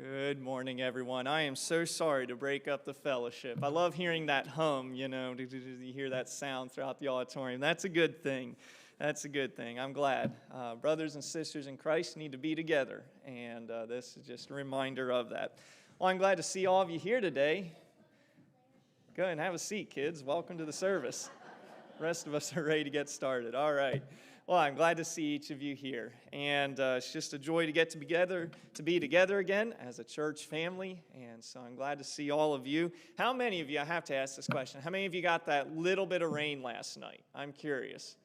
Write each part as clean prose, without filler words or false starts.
Good morning, everyone. I am so sorry to break up the fellowship. I love hearing that hum, you hear that sound throughout the auditorium. That's a good thing. That's a good thing. I'm glad. Brothers and sisters in Christ need to be together, and this is just a reminder of that. Well, I'm glad to see all of you here today. Go ahead and have a seat, kids. Welcome to the service. The rest of us are ready to get started. All right. Well, I'm glad to see each of you here, and it's just a joy to get to be together again as a church family, and so I'm glad to see all of you. How many of you, I have to ask this question, how many of you got that little bit of rain last night? I'm curious.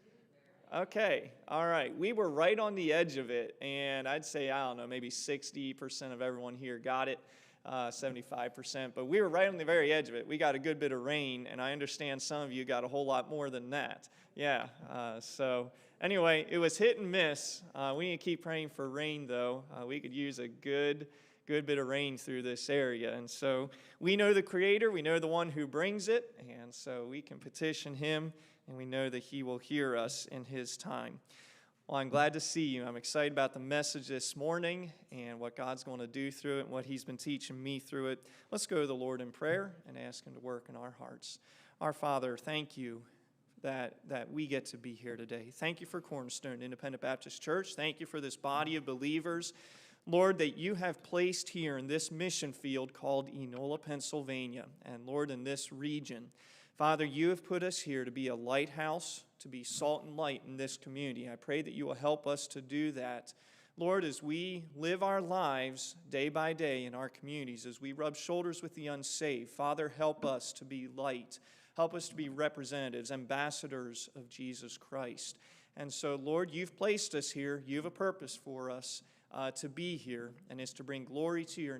Okay, all right. We were right on the edge of it, and I'd say, I don't know, maybe 60% of everyone here got it. 75%, but we were right on the very edge of it. We got a good bit of rain, and I understand some of you got a whole lot more than that. Yeah, so anyway, it was hit and miss. We need to keep praying for rain, though. We could use a good bit of rain through this area, and so we know the Creator, we know the one who brings it, and so we can petition Him, and we know that He will hear us in His time. Well, I'm glad to see you. I'm excited about the message this morning and what God's going to do through it and what He's been teaching me through it. Let's go to the Lord in prayer and ask Him to work in our hearts. Our Father, thank you that we get to be here today. Thank you for Cornerstone Independent Baptist Church. Thank you for this body of believers, Lord, that you have placed here in this mission field called Enola, Pennsylvania, and Lord, in this region. Father, you have put us here to be a lighthouse, to be salt and light in this community. I pray that you will help us to do that. Lord, as we live our lives day by day in our communities, as we rub shoulders with the unsaved, Father, help us to be light. Help us to be representatives, ambassadors of Jesus Christ. And so, Lord, you've placed us here. You have a purpose for us to be here, and it's to bring glory to your